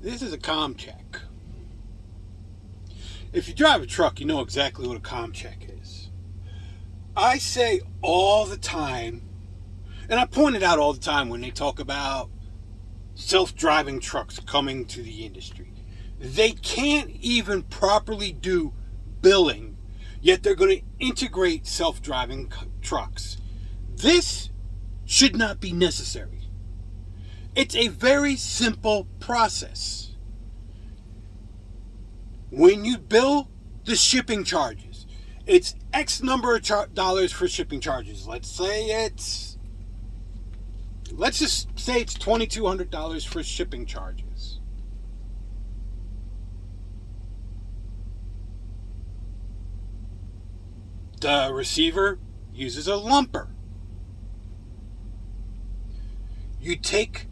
This is a comm check. If you drive a truck, you know exactly what a comm check is. I say all the time, and I point it out all the time when they talk about self-driving trucks coming to the industry. They can't even properly do billing, yet they're going to integrate self-driving trucks. This should not be necessary. It's a very simple process. When you bill the shipping charges, it's X number of dollars for shipping charges. Let's just say it's $2,200 for shipping charges. The receiver uses a lumper. You take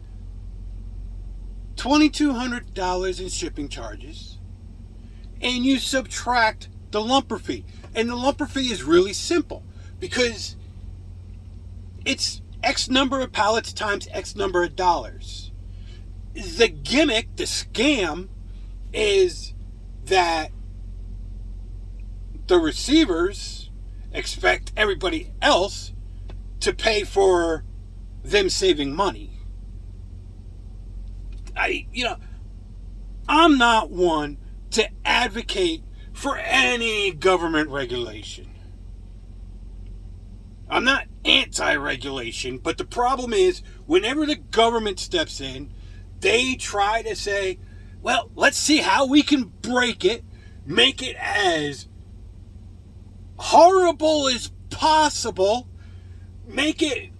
$2,200 in shipping charges and you subtract the lumper fee. And the lumper fee is really simple because it's X number of pallets times X number of dollars. The gimmick, the scam, is that the receivers expect everybody else to pay for them saving money. I'm not one to advocate for any government regulation. I'm not anti-regulation, but the problem is whenever the government steps in, they try to say, well, let's see how we can break it, make it as horrible as possible, make it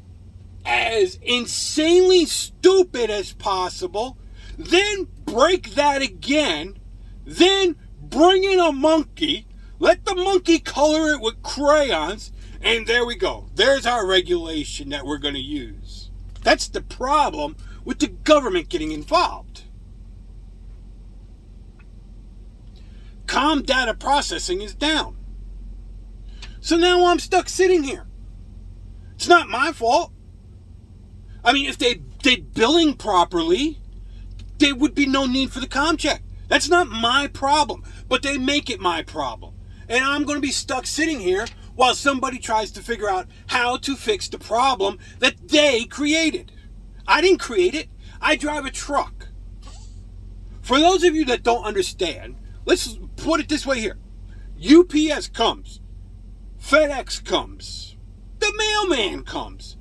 as insanely stupid as possible, then break that again, then bring in a monkey, let the monkey color it with crayons, and there we go. There's our regulation that we're going to use. That's the problem with the government getting involved. Comm data processing is down. So now I'm stuck sitting here. It's not my fault. I mean, if they did billing properly, there would be no need for the comm check. That's not my problem, but they make it my problem. And I'm going to be stuck sitting here while somebody tries to figure out how to fix the problem that they created. I didn't create it. I drive a truck. For those of you that don't understand, let's put it this way here. UPS comes. FedEx comes. The mailman comes.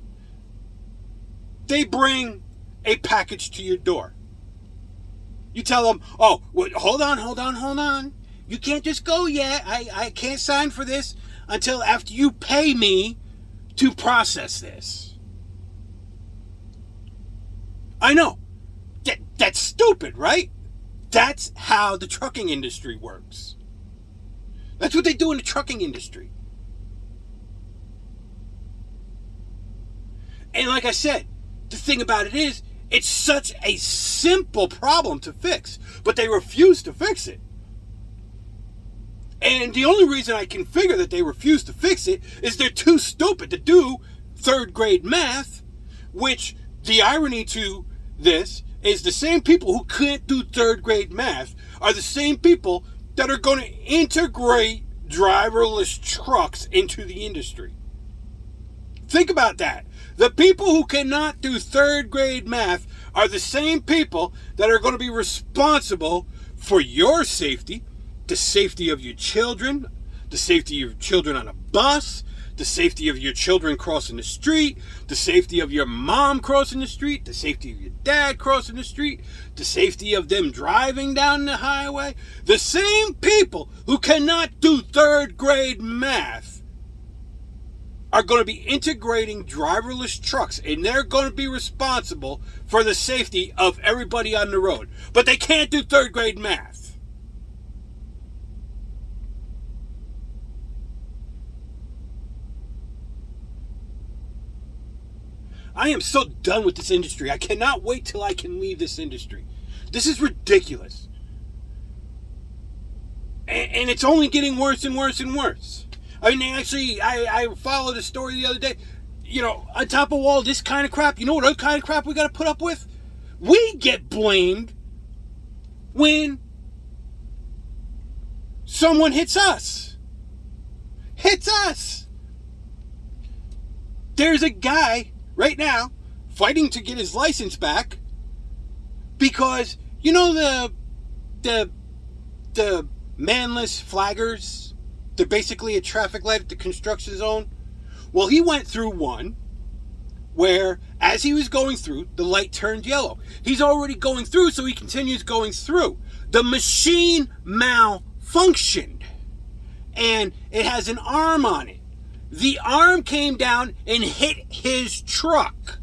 They bring a package to your door. You tell them, oh, wait, hold on. You can't just go yet. I can't sign for this until after you pay me to process this. I know. That's stupid, right? That's how the trucking industry works. That's what they do in the trucking industry. And like I said, the thing about it is, it's such a simple problem to fix, but they refuse to fix it. And the only reason I can figure that they refuse to fix it is they're too stupid to do third grade math, which the irony to this is the same people who can't do third grade math are the same people that are going to integrate driverless trucks into the industry. Think about that. The people who cannot do third grade math are the same people that are going to be responsible for your safety, the safety of your children, the safety of your children on a bus, the safety of your children crossing the street, the safety of your mom crossing the street, the safety of your dad crossing the street, the safety of them driving down the highway. The same people who cannot do third grade math are going to be integrating driverless trucks, and they're going to be responsible for the safety of everybody on the road. But they can't do third grade math. I am so done with this industry. I cannot wait till I can leave this industry. This is ridiculous. And it's only getting worse and worse and worse. I mean, actually, I followed a story the other day. You know, on top of all this kind of crap, you know what other kind of crap we got to put up with? We get blamed when someone hits us. Hits us. There's a guy right now fighting to get his license back because, you know, the manless flaggers, they're basically a traffic light at the construction zone. Well, he went through one where, as he was going through, the light turned yellow. He's already going through, so he continues going through. The machine malfunctioned, and it has an arm on it. The arm came down and hit his truck.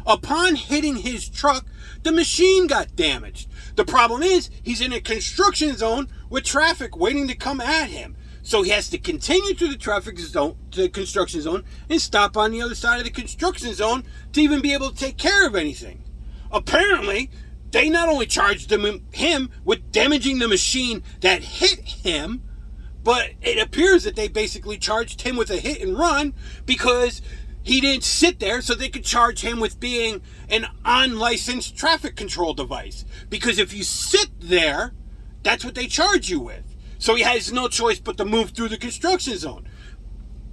Upon hitting his truck, the machine got damaged. The problem is, he's in a construction zone with traffic waiting to come at him. So he has to continue through the traffic zone, to the construction zone, and stop on the other side of the construction zone to even be able to take care of anything. Apparently, they not only charged him with damaging the machine that hit him, but it appears that they basically charged him with a hit and run because he didn't sit there, so they could charge him with being an unlicensed traffic control device. Because if you sit there, that's what they charge you with. So he has no choice but to move through the construction zone.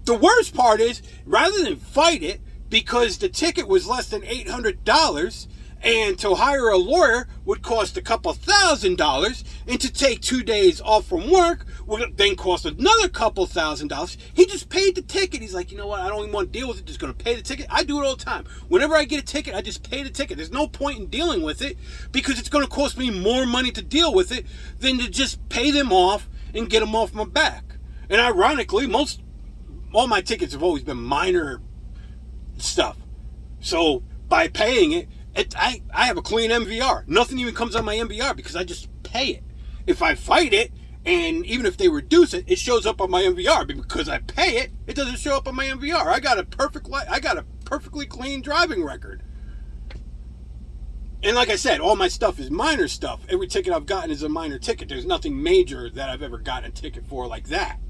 The worst part is, rather than fight it, because the ticket was less than $800, and to hire a lawyer would cost a couple $1,000, and to take 2 days off from work would then cost another couple $1,000. He just paid the ticket. He's like, you know what, I don't even want to deal with it, just going to pay the ticket. I do it all the time. Whenever I get a ticket, I just pay the ticket. There's no point in dealing with it, because it's going to cost me more money to deal with it than to just pay them off and get them off my back. And ironically, all my tickets have always been minor stuff. So by paying it, I have a clean MVR. Nothing even comes on my MVR because I just pay it. If I fight it, and even if they reduce it, it shows up on my MVR. But because I pay it, it doesn't show up on my MVR. I got a perfectly clean driving record. And like I said, all my stuff is minor stuff. Every ticket I've gotten is a minor ticket. There's nothing major that I've ever gotten a ticket for like that.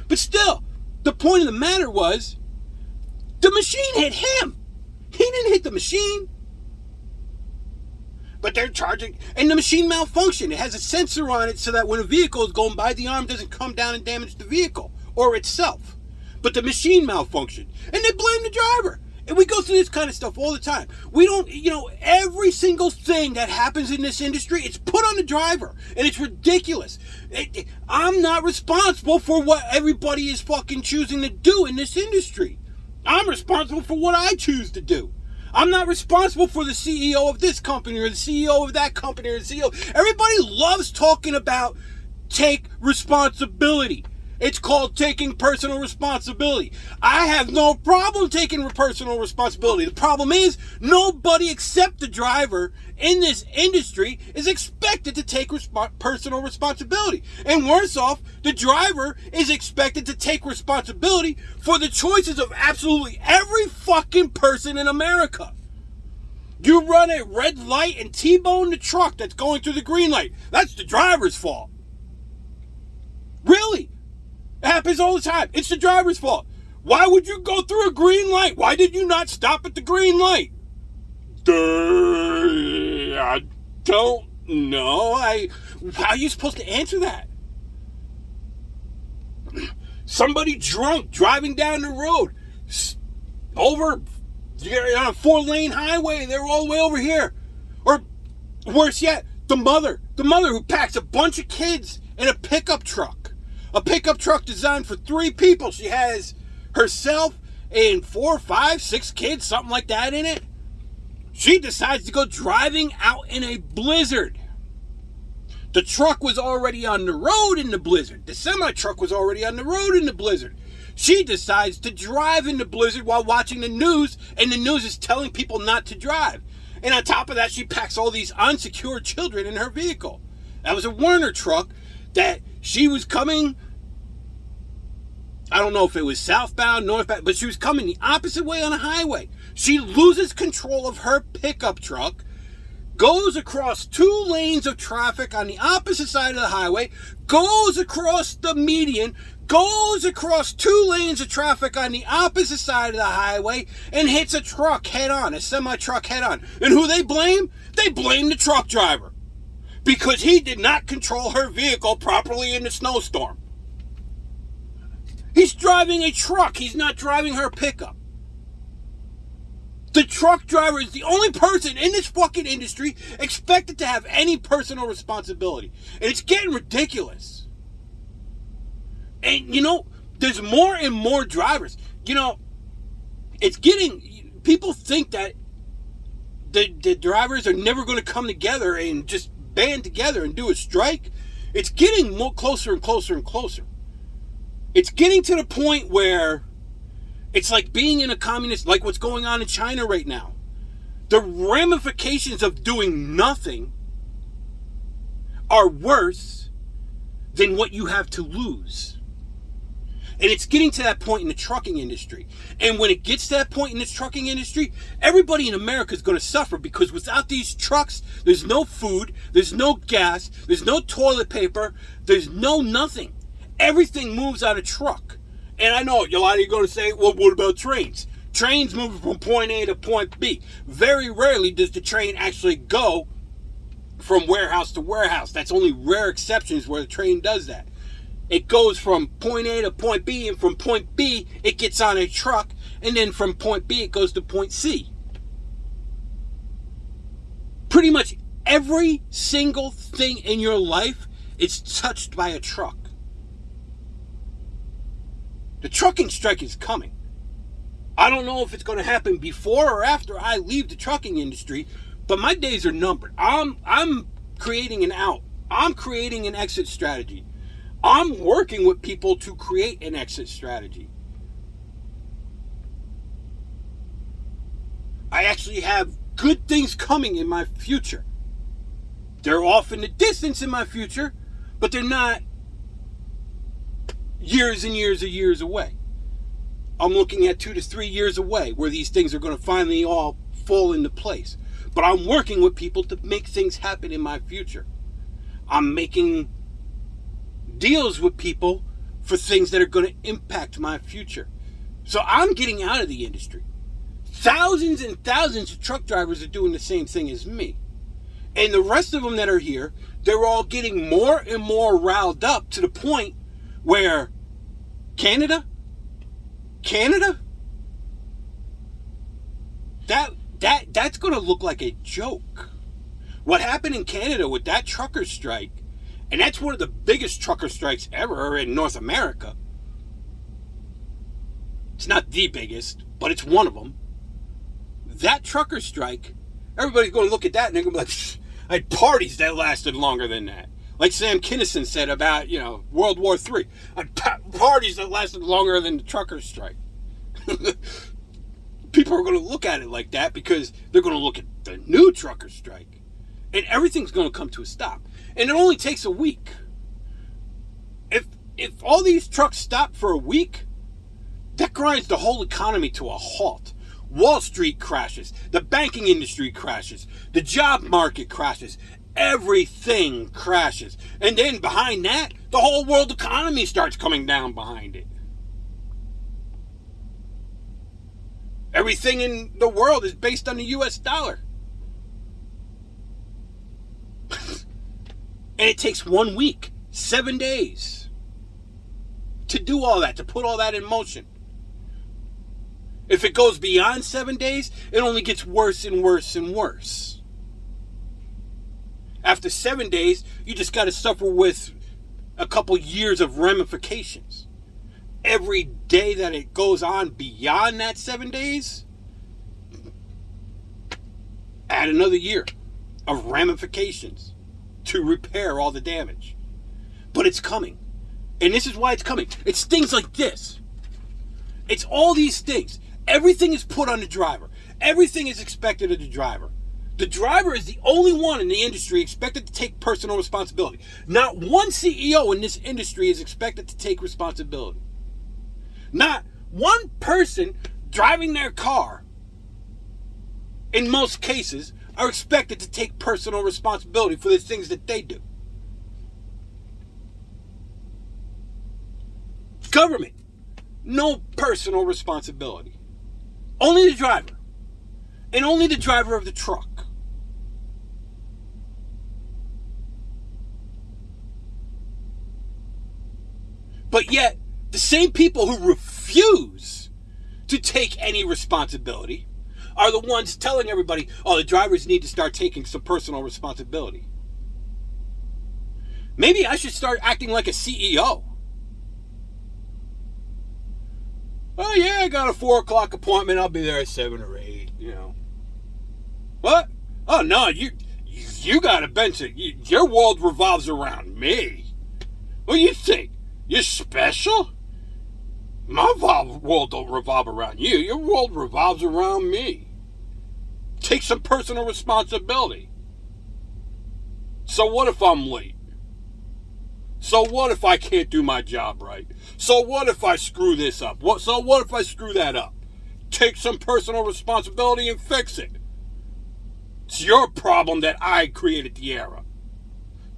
But still, the point of the matter was, the machine hit him. He didn't hit the machine. But they're charging, and the machine malfunctioned. It has a sensor on it so that when a vehicle is going by, the arm doesn't come down and damage the vehicle or itself. But the machine malfunctioned, and they blame the driver. And we go through this kind of stuff all the time. We don't, every single thing that happens in this industry, it's put on the driver. And it's ridiculous. I'm not responsible for what everybody is fucking choosing to do in this industry. I'm responsible for what I choose to do. I'm not responsible for the CEO of this company or the CEO of that company or the CEO. Everybody loves talking about take responsibility. It's called taking personal responsibility. I have no problem taking personal responsibility. The problem is nobody except the driver in this industry is expected to take personal responsibility. And worse off, the driver is expected to take responsibility for the choices of absolutely every fucking person in America. You run a red light and T-bone the truck that's going through the green light. That's the driver's fault. Really? It happens all the time. It's the driver's fault. Why would you go through a green light? Why did you not stop at the green light? I don't know. How are you supposed to answer that? Somebody drunk driving down the road over on a 4-lane highway. They're all the way over here. Or worse yet, the mother who packs a bunch of kids in a pickup truck. A pickup truck designed for 3 people. She has herself and 4, 5, 6 kids, something like that in it. She decides to go driving out in a blizzard. The truck was already on the road in the blizzard. The semi-truck was already on the road in the blizzard. She decides to drive in the blizzard while watching the news, and the news is telling people not to drive. And on top of that, she packs all these unsecured children in her vehicle. That was a Werner truck that she was coming, I don't know if it was southbound, northbound, but she was coming the opposite way on a highway. She loses control of her pickup truck, goes across 2 lanes of traffic on the opposite side of the highway, goes across the median, goes across 2 lanes of traffic on the opposite side of the highway, and hits a truck head on, a semi-truck head on. And who they blame? They blame the truck driver. because he did not control her vehicle properly in the snowstorm. He's driving a truck. He's not driving her pickup. The truck driver is the only person in this fucking industry expected to have any personal responsibility. And it's getting ridiculous. And, there's more and more drivers. It's getting... People think that the drivers are never going to come together and just band together and do a strike. It's getting more closer and closer and closer. It's getting to the point where it's like being in a communist, like what's going on in China right now. The ramifications of doing nothing are worse than what you have to lose. And it's getting to that point in the trucking industry. And when it gets to that point in this trucking industry, everybody in America is going to suffer, because without these trucks, there's no food, there's no gas, there's no toilet paper, there's no nothing. Everything moves on a truck. And I know a lot of you are going to say, well, what about trains? Trains move from point A to point B. Very rarely does the train actually go from warehouse to warehouse. That's only rare exceptions where the train does that. It goes from point A to point B, and from point B, it gets on a truck, and then from point B, it goes to point C. Pretty much every single thing in your life is touched by a truck. The trucking strike is coming. I don't know if it's going to happen before or after I leave the trucking industry, but my days are numbered. I'm creating an out. I'm creating an exit strategy. I'm working with people to create an exit strategy. I actually have good things coming in my future. They're off in the distance in my future, but they're not years and years and years away. I'm looking at 2 to 3 years away where these things are going to finally all fall into place. But I'm working with people to make things happen in my future. I'm making deals with people for things that are going to impact my future. So I'm getting out of the industry. Thousands and thousands of truck drivers are doing the same thing as me. And the rest of them that are here, they're all getting more and more riled up to the point where Canada, that's going to look like a joke. What happened in Canada with that trucker strike, and that's one of the biggest trucker strikes ever in North America. It's not the biggest, but it's one of them. That trucker strike, everybody's going to look at that and they're going to be like, I had parties that lasted longer than that. Like Sam Kinison said about, World War III. Parties that lasted longer than the trucker strike. People are going to look at it like that because they're going to look at the new trucker strike. And everything's going to come to a stop. And it only takes a week. If all these trucks stop for a week, that grinds the whole economy to a halt. Wall Street crashes. The banking industry crashes. The job market crashes. Everything crashes. And then behind that, the whole world economy starts coming down behind it. Everything in the world is based on the US dollar. And it takes 1 week, 7 days, to do all that, to put all that in motion. If it goes beyond 7 days, it only gets worse and worse and worse. After 7 days, you just got to suffer with a couple years of ramifications. Every day that it goes on beyond that 7 days, add another year of ramifications to repair all the damage. But it's coming. And this is why it's coming. It's things like this. It's all these things. Everything is put on the driver. Everything is expected of the driver. The driver is the only one in the industry expected to take personal responsibility. Not one CEO in this industry is expected to take responsibility. Not one person driving their car, in most cases, are expected to take personal responsibility for the things that they do. Government, no personal responsibility. Only the driver. And only the driver of the truck. But yet, the same people who refuse to take any responsibility are the ones telling everybody, oh, the drivers need to start taking some personal responsibility. Maybe I should start acting like a CEO. Oh, yeah, I got a 4 o'clock appointment. I'll be there at 7 or 8, What? Oh, no, you got a bench. Your world revolves around me. What do you think? You're special? My world don't revolve around you. Your world revolves around me. Take some personal responsibility. So what if I'm late? So what if I can't do my job right? So what if I screw this up? So what if I screw that up? Take some personal responsibility and fix it. It's your problem that I created the error.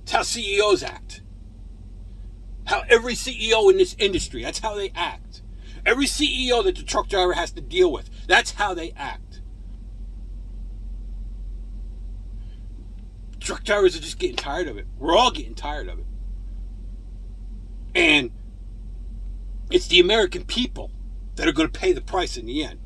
It's how CEOs act. How every CEO in this industry, that's how they act. Every CEO that the truck driver has to deal with, that's how they act. Truck drivers are just getting tired of it. We're all getting tired of it. And it's the American people that are going to pay the price in the end.